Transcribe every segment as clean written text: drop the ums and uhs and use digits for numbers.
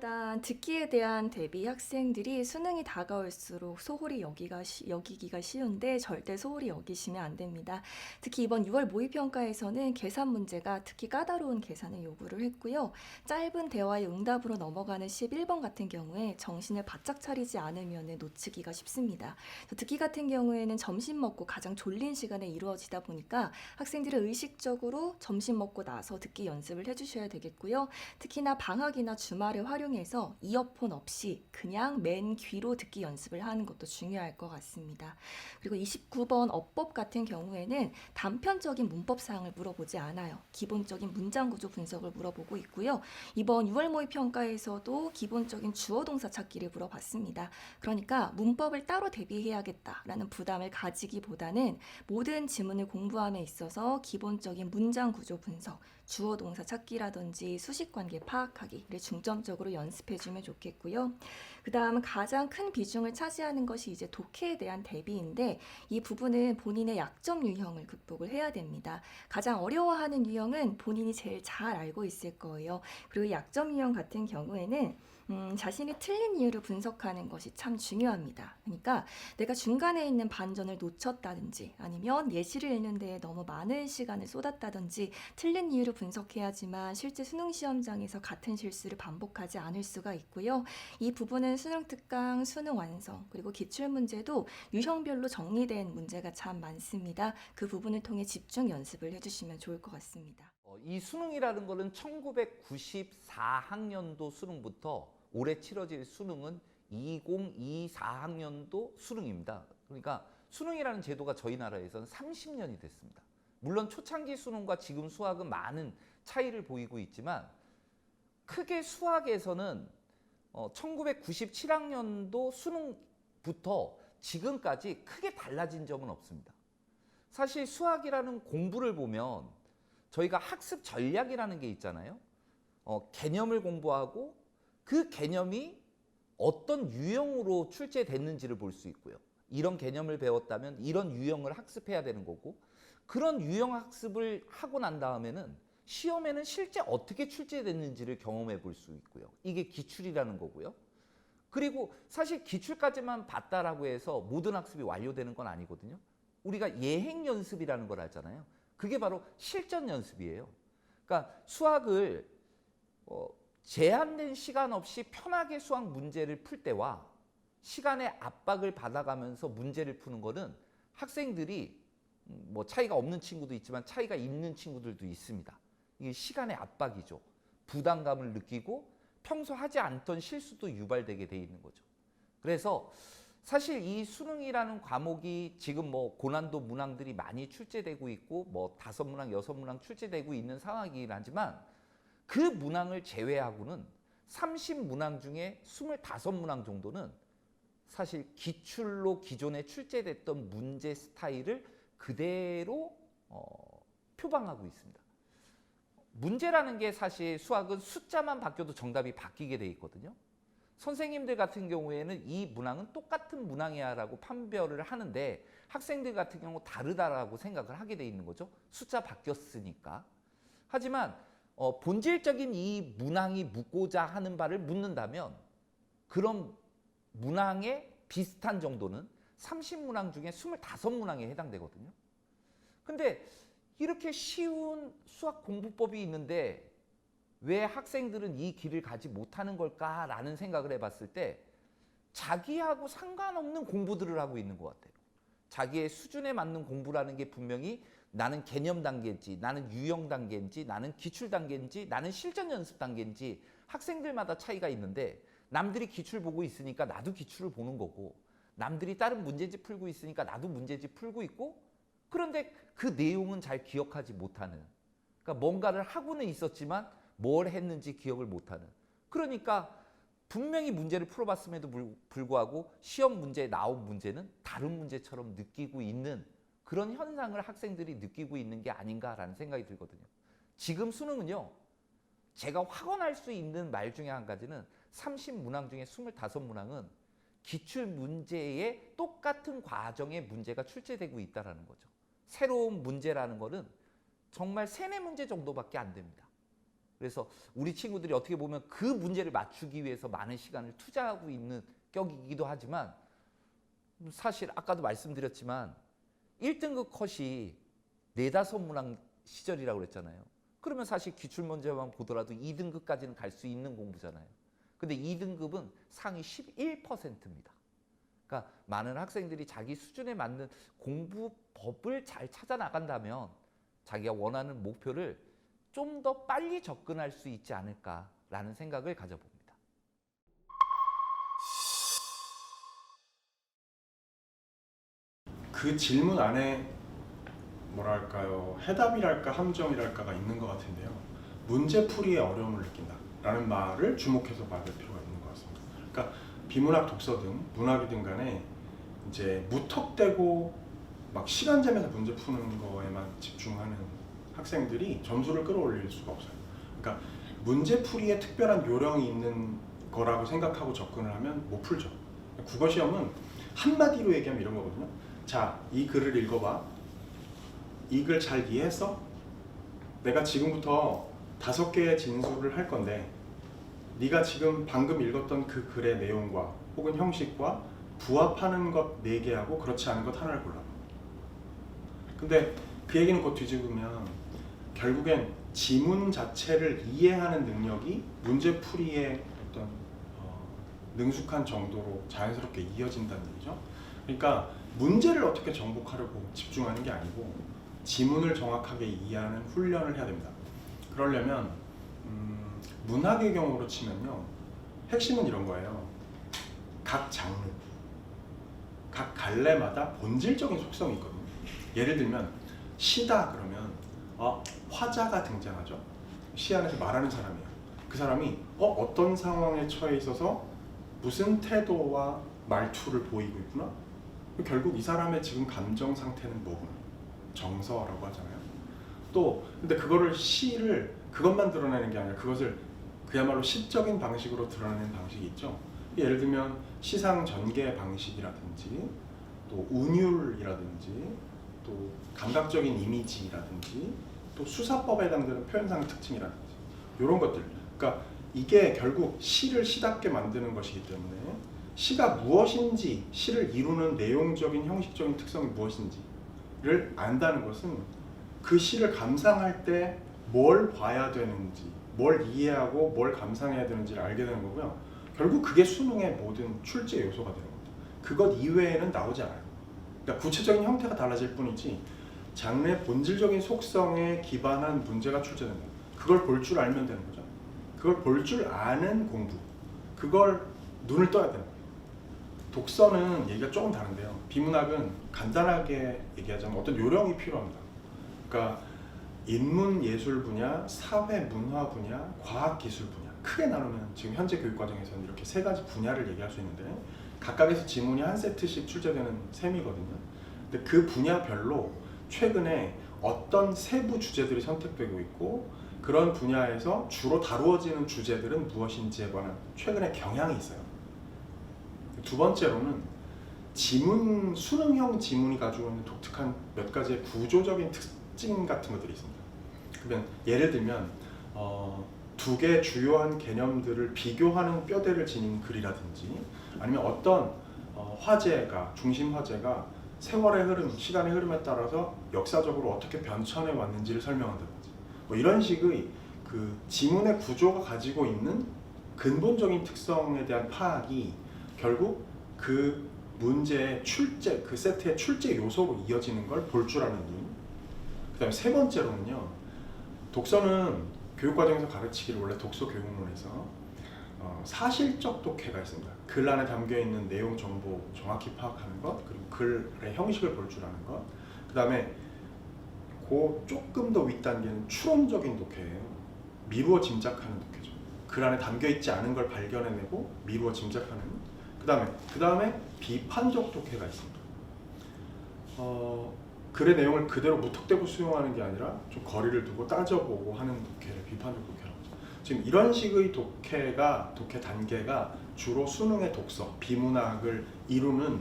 일단 듣기에 대한 대비 학생들이 수능이 다가올수록 소홀히 여기기가 쉬운데 절대 소홀히 여기시면 안 됩니다. 특히 이번 6월 모의평가에서는 계산 문제가 특히 까다로운 계산을 요구를 했고요. 짧은 대화의 응답으로 넘어가는 11번 같은 경우에 정신을 바짝 차리지 않으면 놓치기가 쉽습니다. 듣기 같은 경우에는 점심 먹고 가장 졸린 시간에 이루어지다 보니까 학생들은 의식적으로 점심 먹고 나서 듣기 연습을 해주셔야 되겠고요. 특히나 방학이나 주말을 활용해서 이어폰 없이 그냥 맨 귀로 듣기 연습을 하는 것도 중요할 것 같습니다. 그리고 29번 어법 같은 경우에는 단편적인 문법 사항을 물어보지 않아요. 기본적인 문장 구조 분석을 물어보고 있고요. 이번 6월 모의 평가에서도 기본적인 주어 동사 찾기를 물어봤습니다. 그러니까 문법을 따로 대비해야겠다라는 부담을 가지기보다는 모든 지문을 공부함에 있어서 기본적인 문장 구조 분석, 주어 동사 찾기라든지 수식 관계 파악하기를 중점적으로 연습해주면 좋겠고요. 그 다음 가장 큰 비중을 차지하는 것이 이제 독해에 대한 대비인데 이 부분은 본인의 약점 유형을 극복을 해야 됩니다. 가장 어려워하는 유형은 본인이 제일 잘 알고 있을 거예요. 그리고 약점 유형 같은 경우에는 자신이 틀린 이유를 분석하는 것이 참 중요합니다. 그러니까 내가 중간에 있는 반전을 놓쳤다든지 아니면 예시를 읽는 데에 너무 많은 시간을 쏟았다든지 틀린 이유를 분석해야지만 실제 수능 시험장에서 같은 실수를 반복하지 않을 수가 있고요. 이 부분은 수능 특강, 수능 완성, 그리고 기출문제도 유형별로 정리된 문제가 참 많습니다. 그 부분을 통해 집중 연습을 해주시면 좋을 것 같습니다. 이 수능이라는 거는 1994학년도 수능부터 올해 치러질 수능은 2024학년도 수능입니다. 그러니까 수능이라는 제도가 저희 나라에서는 30년이 됐습니다. 물론 초창기 수능과 지금 수학은 많은 차이를 보이고 있지만 크게 수학에서는 1997학년도 수능부터 지금까지 크게 달라진 점은 없습니다. 사실 수학이라는 공부를 보면 저희가 학습 전략이라는 게 있잖아요. 개념을 공부하고 그 개념이 어떤 유형으로 출제됐는지를 볼 수 있고요. 이런 개념을 배웠다면 이런 유형을 학습해야 되는 거고 그런 유형 학습을 하고 난 다음에는 시험에는 실제 어떻게 출제됐는지를 경험해 볼 수 있고요. 이게 기출이라는 거고요. 그리고 사실 기출까지만 봤다라고 해서 모든 학습이 완료되는 건 아니거든요. 우리가 예행 연습이라는 걸 하잖아요. 그게 바로 실전 연습이에요. 그러니까 수학을 제한된 시간 없이 편하게 수학 문제를 풀 때와 시간의 압박을 받아가면서 문제를 푸는 거는 학생들이 뭐 차이가 없는 친구도 있지만 차이가 있는 친구들도 있습니다. 이게 시간의 압박이죠. 부담감을 느끼고 평소 하지 않던 실수도 유발되게 돼 있는 거죠. 그래서 사실 이 수능이라는 과목이 지금 뭐 고난도 문항들이 많이 출제되고 있고 뭐 5문항, 6문항 출제되고 있는 상황이긴 하지만 그 문항을 제외하고는 30문항 중에 25문항 정도는 사실 기출로 기존에 출제됐던 문제 스타일을 그대로 표방하고 있습니다. 문제라는 게 사실 수학은 숫자만 바뀌어도 정답이 바뀌게 돼 있거든요. 선생님들 같은 경우에는 이 문항은 똑같은 문항이야 라고 판별을 하는데 학생들 같은 경우 다르다라고 생각을 하게 돼 있는 거죠. 숫자 바뀌었으니까. 하지만 본질적인 이 문항이 묻고자 하는 바를 묻는다면 그런 문항의 비슷한 정도는 30문항 중에 25문항에 해당되거든요. 근데 이렇게 쉬운 수학 공부법이 있는데 왜 학생들은 이 길을 가지 못하는 걸까라는 생각을 해봤을 때 자기하고 상관없는 공부들을 하고 있는 것 같아요. 자기의 수준에 맞는 공부라는 게 분명히 나는 개념 단계인지 나는 유형 단계인지 나는 기출 단계인지 나는 실전 연습 단계인지 학생들마다 차이가 있는데 남들이 기출 보고 있으니까 나도 기출을 보는 거고 남들이 다른 문제집 풀고 있으니까 나도 문제집 풀고 있고 그런데 그 내용은 잘 기억하지 못하는 그러니까 뭔가를 하고는 있었지만 뭘 했는지 기억을 못하는 그러니까 분명히 문제를 풀어봤음에도 불구하고 시험 문제에 나온 문제는 다른 문제처럼 느끼고 있는 그런 현상을 학생들이 느끼고 있는 게 아닌가라는 생각이 들거든요. 지금 수능은요. 제가 확언할 수 있는 말 중에 한 가지는 30문항 중에 25문항은 기출 문제의 똑같은 과정의 문제가 출제되고 있다는 거죠. 새로운 문제라는 거는 정말 3, 4문제 정도밖에 안 됩니다. 그래서 우리 친구들이 어떻게 보면 그 문제를 맞추기 위해서 많은 시간을 투자하고 있는 격이기도 하지만 사실 아까도 말씀드렸지만 1등급 컷이 4-5문항 시절이라고 그랬잖아요. 그러면 사실 기출문제만 보더라도 2등급까지는 갈 수 있는 공부잖아요. 근데 2등급은 상위 11%입니다. 그러니까 많은 학생들이 자기 수준에 맞는 공부법을 잘 찾아 나간다면 자기가 원하는 목표를 좀 더 빨리 접근할 수 있지 않을까라는 생각을 가져봅니다. 그 질문 안에 뭐랄까요, 해답이랄까 함정이랄까가 있는 것 같은데요. 문제풀이에 어려움을 느낀다라는 말을 주목해서 받을 필요가 있는 것 같습니다. 그러니까 비문학 독서 등 문학이든 간에 이제 무턱대고 막 시간 재면서 문제 푸는 거에만 집중하는 학생들이 점수를 끌어올릴 수가 없어요. 그러니까 문제풀이에 특별한 요령이 있는 거라고 생각하고 접근을 하면 못 풀죠. 국어 시험은 한마디로 얘기하면 이런 거거든요. 자, 이 글을 읽어봐. 이 글 잘 이해했어? 내가 지금부터 5개의 진술을 할 건데 네가 지금 방금 읽었던 그 글의 내용과 혹은 형식과 부합하는 것 4개하고 그렇지 않은 것 하나를 골라. 근데 그 얘기는 곧 뒤집으면 결국엔 지문 자체를 이해하는 능력이 문제풀이의 어떤 능숙한 정도로 자연스럽게 이어진다는 얘기죠. 그러니까 문제를 어떻게 정복하려고 집중하는 게 아니고 지문을 정확하게 이해하는 훈련을 해야 됩니다. 그러려면 문학의 경우로 치면요, 핵심은 이런 거예요. 각 장르, 각 갈래마다 본질적인 속성이 있거든요. 예를 들면 시다 그러면 화자가 등장하죠. 시 안에서 말하는 사람이에요. 그 사람이 어떤 상황에 처해 있어서 무슨 태도와 말투를 보이고 있구나. 결국 이 사람의 지금 감정 상태는 뭐구나. 정서라고 하잖아요. 또 근데 그거를 시를 그것만 드러내는 게 아니라 그것을 그야말로 시적인 방식으로 드러내는 방식이 있죠. 예를 들면 시상 전개 방식이라든지 또 운율이라든지 또 감각적인 이미지라든지 또 수사법에 해당되는 표현상의 특징이라든지 이런 것들. 그러니까 이게 결국 시를 시답게 만드는 것이기 때문에 시가 무엇인지, 시를 이루는 내용적인 형식적인 특성이 무엇인지를 안다는 것은 그 시를 감상할 때 뭘 봐야 되는지, 뭘 이해하고 뭘 감상해야 되는지를 알게 되는 거고요. 결국 그게 수능의 모든 출제 요소가 되는 겁니다. 그것 이외에는 나오지 않아요. 그러니까 구체적인 형태가 달라질 뿐이지 장르의 본질적인 속성에 기반한 문제가 출제된다. 그걸 볼 줄 알면 되는 거죠. 그걸 볼 줄 아는 공부, 그걸 눈을 떠야 되는 거예요. 독서는 얘기가 조금 다른데요. 비문학은 간단하게 얘기하자면 어떤 요령이 필요합니다. 그러니까 인문 예술 분야, 사회 문화 분야, 과학 기술 분야, 크게 나누면 지금 현재 교육 과정에서는 이렇게 3가지 분야를 얘기할 수 있는데 각각에서 지문이 한 세트씩 출제되는 셈이거든요. 근데 그 분야별로 최근에 어떤 세부 주제들이 선택되고 있고 그런 분야에서 주로 다루어지는 주제들은 무엇인지에 관한 최근의 경향이 있어요. 두 번째로는 지문, 수능형 지문이 가지고 있는 독특한 몇 가지의 구조적인 특징 같은 것들이 있습니다. 그러면 예를 들면 2개 주요한 개념들을 비교하는 뼈대를 지닌 글이라든지 아니면 어떤 화제가, 중심 화제가 세월의 흐름, 시간의 흐름에 따라서 역사적으로 어떻게 변천해 왔는지를 설명한다든지 뭐 이런 식의 그 지문의 구조가 가지고 있는 근본적인 특성에 대한 파악이 결국 그 문제의 출제, 그 세트의 출제 요소로 이어지는 걸 볼 줄 아는 눈. 그 다음에 3번째로는요, 독서는 교육과정에서 가르치기를 원래 독서 교육론에서 사실적 독해가 있습니다. 글 안에 담겨있는 내용 정보 정확히 파악하는 것, 그리고 글의 형식을 볼 줄 아는 것. 그 다음에 그 조금 더 윗단계는 추론적인 독해예요. 미루어 짐작하는 독해죠. 글 안에 담겨있지 않은 걸 발견해내고 미루어 짐작하는. 그 다음에 비판적 독해가 있습니다. 글의 내용을 그대로 무턱대고 수용하는 게 아니라 좀 거리를 두고 따져보고 하는 독해를 비판적 독해라고 하죠. 지금 이런 식의 독해 단계가 주로 수능의 독서, 비문학을 이루는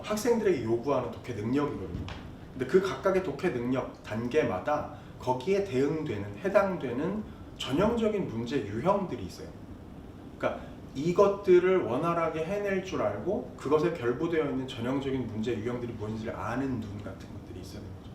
학생들에게 요구하는 독해 능력이거든요. 근데 그 각각의 독해 능력 단계마다 거기에 대응되는, 해당되는 전형적인 문제 유형들이 있어요. 그러니까 이것들을 원활하게 해낼 줄 알고 그것에 결부되어 있는 전형적인 문제 유형들이 무엇인지를 아는 눈 같은 것들이 있어야 되는 거죠.